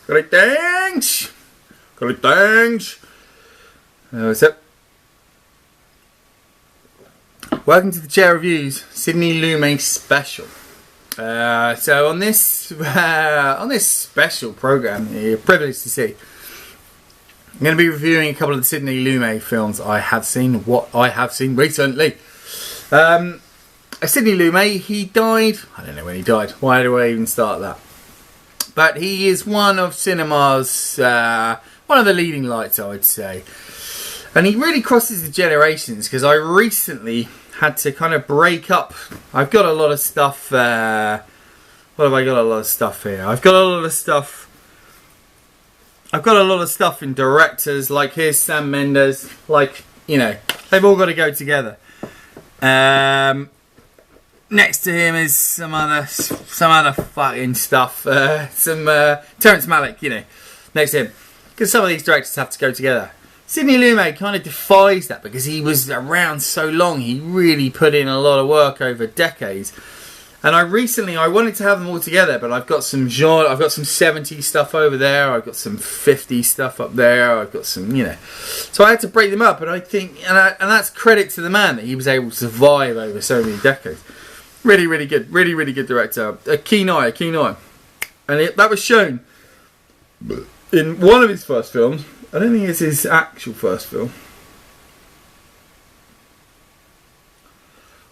Greetings! Greetings! What's up? Welcome to the Chair Reviews Sidney Lumet special. So on this special program, you're privileged to see, I'm going to be reviewing a couple of the Sidney Lumet films I have seen, what I have seen recently. Sidney Lumet, he died, I don't know when he died, why do I even start that? But he is one of cinema's, one of the leading lights, I would say. And he really crosses the generations, because I recently had to kind of break up. I've got a lot of stuff, what have I got a lot of stuff here? I've got a lot of stuff in directors, like here's Sam Mendes, like, you know, they've all got to go together. Next to him is some other fucking stuff. Some Terrence Malick, you know, next to him. Because some of these directors have to go together. Sidney Lumet kind of defies that because he was around so long. He really put in a lot of work over decades. And I wanted to have them all together, but I've got some genre, I've got some 70s stuff over there, I've got some 50s stuff up there, I've got some, you know. So I had to break them up, and I think, and that's credit to the man that he was able to survive over so many decades. Really, really good. Really, really good director. A keen eye, a keen eye. And that was shown in one of his first films. I don't think it's his actual first film.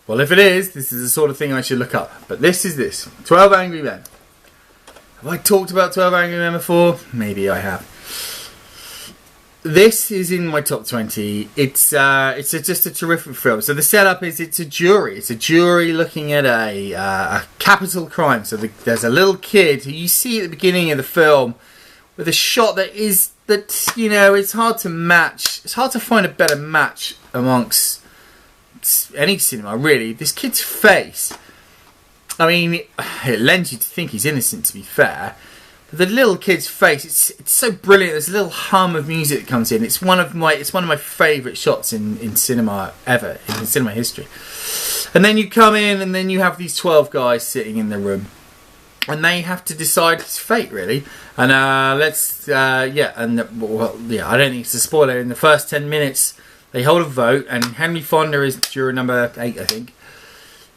Well, if it is, this is the sort of thing I should look up. But this is this. 12 Angry Men. Have I talked about 12 Angry Men before? Maybe I have. This is in my top 20. It's just a terrific film. So the setup is it's a jury. It's a jury looking at a capital crime. So there's a little kid who you see at the beginning of the film with a shot that you know, it's hard to match. It's hard to find a better match amongst any cinema, really. This kid's face, I mean, it lends you to think he's innocent, to be fair. But the little kid's face, it's so brilliant. There's a little hum of music that comes in. It's one of my favourite shots in cinema ever, in cinema history. And then you come in, and then you have these 12 guys sitting in the room, and they have to decide his fate, really. And I don't think it's a spoiler. In the first 10 minutes, they hold a vote, and Henry Fonda is juror number 8, I think.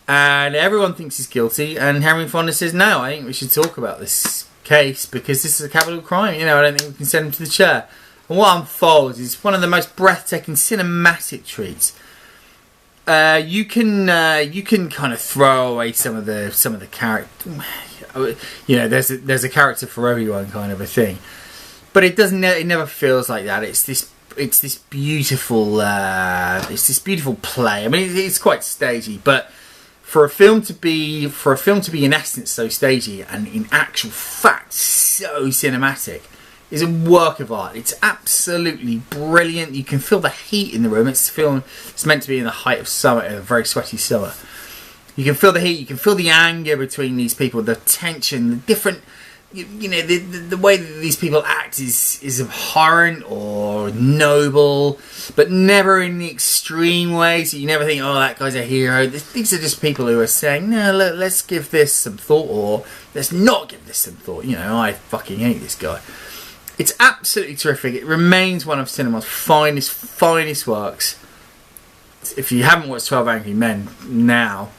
And everyone thinks he's guilty, and Henry Fonda says, no, I think we should talk about this case, because this is a capital crime. You know, I don't think we can send him to the chair. And what unfolds is one of the most breathtaking cinematic treats. You can kind of throw away some of the character. You know, there's a character for everyone, kind of a thing. But it doesn't. It never feels like that. It's this beautiful play. I mean, it's quite stagey, but for a film to be in essence so stagey and in actual fact so cinematic is a work of art. It's absolutely brilliant. You can feel the heat in the room. It's meant to be in the height of summer, a very sweaty summer. You can feel the heat. You can feel the anger between these people, the tension, the different. You know, the way that these people act is abhorrent or noble, but never in the extreme way. So you never think, oh, that guy's a hero. These are just people who are saying, no, let's give this some thought, or let's not give this some thought. You know, I fucking hate this guy. It's absolutely terrific. It remains one of cinema's finest works. If you haven't watched 12 Angry Men now,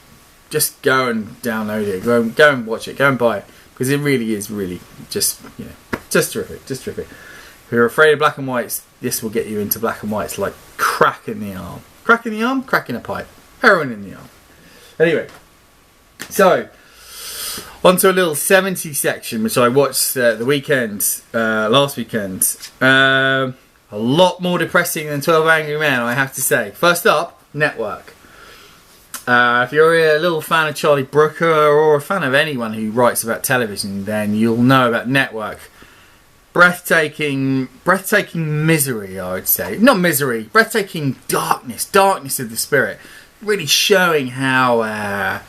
just go and download it. Go and watch it. Go and buy it. Because it really is just, you know, just terrific, just terrific. If you're afraid of black and whites, this will get you into black and whites like crack in the arm. Crack in the arm, crack in a pipe. Heroin in the arm. Anyway, so, onto a little 70s section, which I watched the weekend, last weekend. A lot more depressing than 12 Angry Men, I have to say. First up, Network. If you're a little fan of Charlie Brooker or a fan of anyone who writes about television, then you'll know about Network. Breathtaking misery, I would say. Not misery, breathtaking darkness of the spirit. Really showing how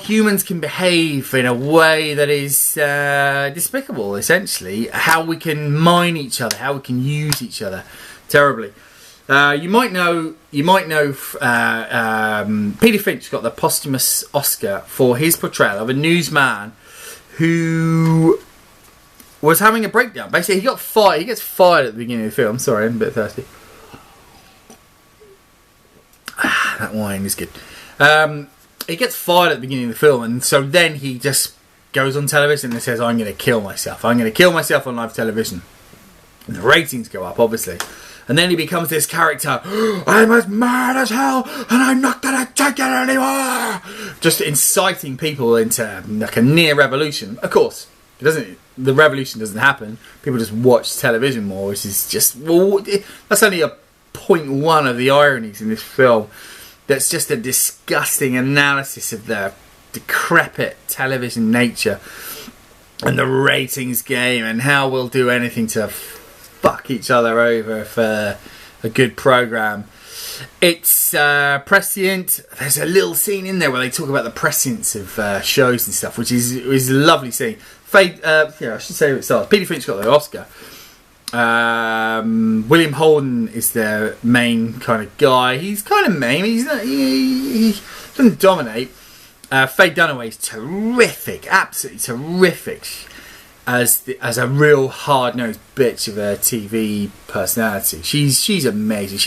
humans can behave in a way that is despicable, essentially. How we can mine each other, how we can use each other terribly. You might know Peter Finch got the posthumous Oscar for his portrayal of a newsman who was having a breakdown. Basically, he got fired. He gets fired at the beginning of the film. Sorry, I'm a bit thirsty. That wine is good. He gets fired at the beginning of the film, and so then he just goes on television and says, I'm going to kill myself. I'm going to kill myself on live television. And the ratings go up, obviously. And then he becomes this character, I'm as mad as hell, and I'm not going to take it anymore. Just inciting people into like a near revolution. Of course, the revolution doesn't happen. People just watch television more, which is just, well, that's only a 0.1 of the ironies in this film. That's just a disgusting analysis of the decrepit television nature and the ratings game and how we'll do anything to fuck each other over for a good program. It's prescient. There's a little scene in there where they talk about the prescience of shows and stuff, which is a lovely scene. I should say it starts. Peter Finch got the Oscar. William Holden is their main kind of guy. He's kind of main. He doesn't dominate. Faye Dunaway's terrific, absolutely terrific as a real hard-nosed bitch of a TV personality. She's amazing.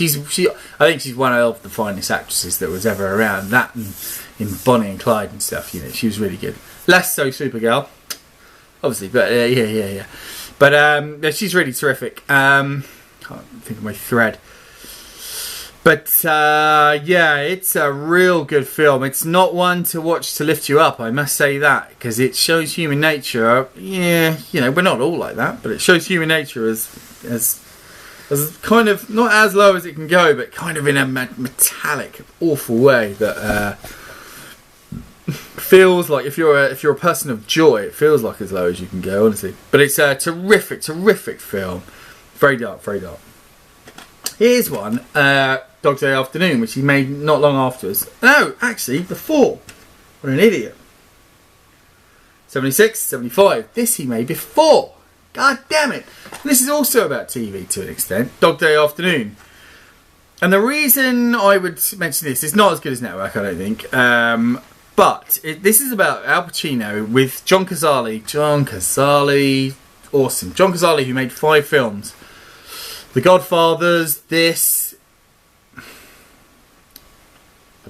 I think she's one of the finest actresses that was ever around. That and in Bonnie and Clyde and stuff. You know, she was really good. Less so Supergirl, obviously, but yeah. But she's really terrific. Can't think of my thread. But it's a real good film. It's not one to watch to lift you up, I must say that, because it shows human nature. Yeah, you know, we're not all like that, but it shows human nature as kind of not as low as it can go, but kind of in a metallic, awful way that feels like if you're a person of joy, it feels like as low as you can go, honestly. But it's a terrific film. Very dark, very dark. Here's one, Dog Day Afternoon, which he made not long afterwards. No, actually, before. What an idiot. 76, 75. This he made before. God damn it. And this is also about TV to an extent. Dog Day Afternoon. And the reason I would mention this is not as good as Network, I don't think. But this is about Al Pacino with John Cazale. John Cazale, awesome. John Cazale, who made 5 films. The Godfathers, this, the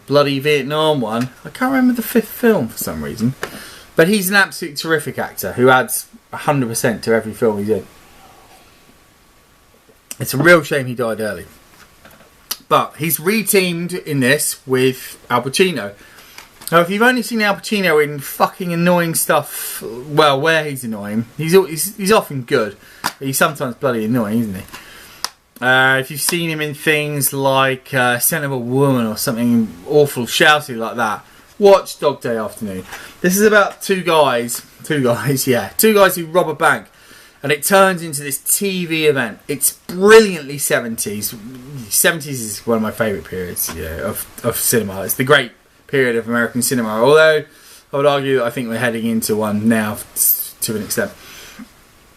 bloody Vietnam one. I can't remember the 5th film for some reason. But he's an absolutely terrific actor who adds 100% to every film he's in. It's a real shame he died early. But he's re-teamed in this with Al Pacino. Now, if you've only seen Al Pacino in fucking annoying stuff, well, where he's annoying, he's often good. But he's sometimes bloody annoying, isn't he? If you've seen him in things like Scent of a Woman or something awful shouty like that, watch Dog Day Afternoon. This is about two guys who rob a bank, and it turns into this TV event. It's brilliantly 70s. 70s is one of my favourite periods of cinema. It's the great period of American cinema, although I would argue that I think we're heading into one now to an extent.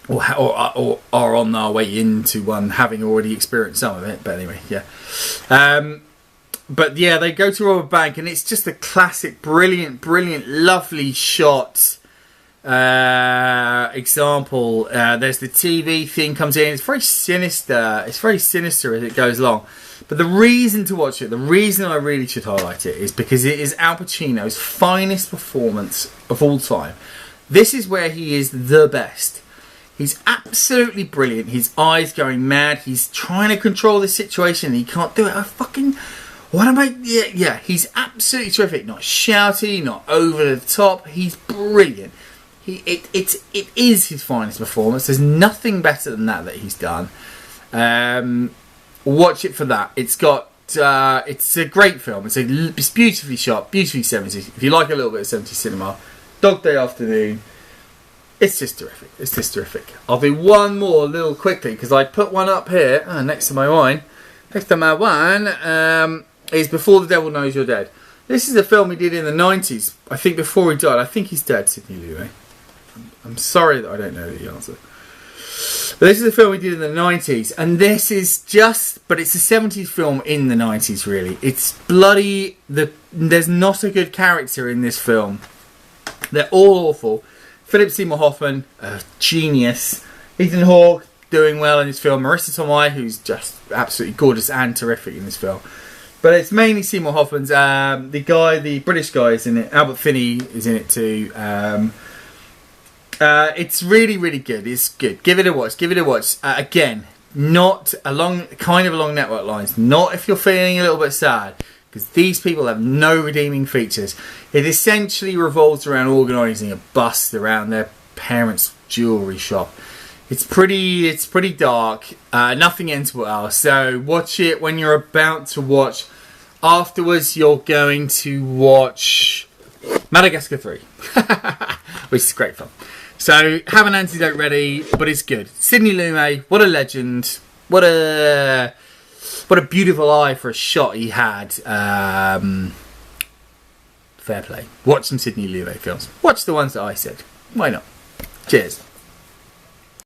Or are on our way into one, having already experienced some of it. But anyway, yeah. But yeah, they go to rob a bank, and it's just a classic, brilliant, lovely shot example. There's the TV thing comes in. It's very sinister. It's very sinister as it goes along. But the reason to watch it, the reason I really should highlight it, is because it is Al Pacino's finest performance of all time. This is where he is the best. He's absolutely brilliant. His eyes going mad. He's trying to control the situation. He can't do it. Yeah, he's absolutely terrific. Not shouty, not over the top. He's brilliant. It is his finest performance. There's nothing better than that he's done. Watch it for that. It's a great film. It's beautifully shot, beautifully 70s. If you like a little bit of 70s cinema, Dog Day Afternoon. It's just terrific. I'll do one more little quickly because I put one up here next to my wine. Next to my wine is Before the Devil Knows You're Dead. This is a film he did in the 90s. I think before he died. I think he's dead, Sidney Lumet. I'm sorry that I don't know the answer. But this is a film he did in the 90s. And this is but it's a 70s film in the 90s, really. It's bloody... There's not a good character in this film. They're all awful. Philip Seymour Hoffman, a genius. Ethan Hawke doing well in this film. Marissa Tomei, who's just absolutely gorgeous and terrific in this film. But it's mainly Seymour Hoffman's. The British guy is in it. Albert Finney is in it too. It's really, really good. It's good. Give it a watch. Give it a watch. Again, not along network lines. Not if you're feeling a little bit sad, because these people have no redeeming features. It essentially revolves around organising a bust around their parents' jewellery shop. It's pretty dark. Nothing ends well. So watch it when you're about to watch. Afterwards, you're going to watch Madagascar 3, which is great fun. So have an antidote ready, but it's good. Sidney Lumet, what a legend! What a beautiful eye for a shot he had. Fair play. Watch some Sidney Lumet films. Watch the ones that I said. Why not? Cheers.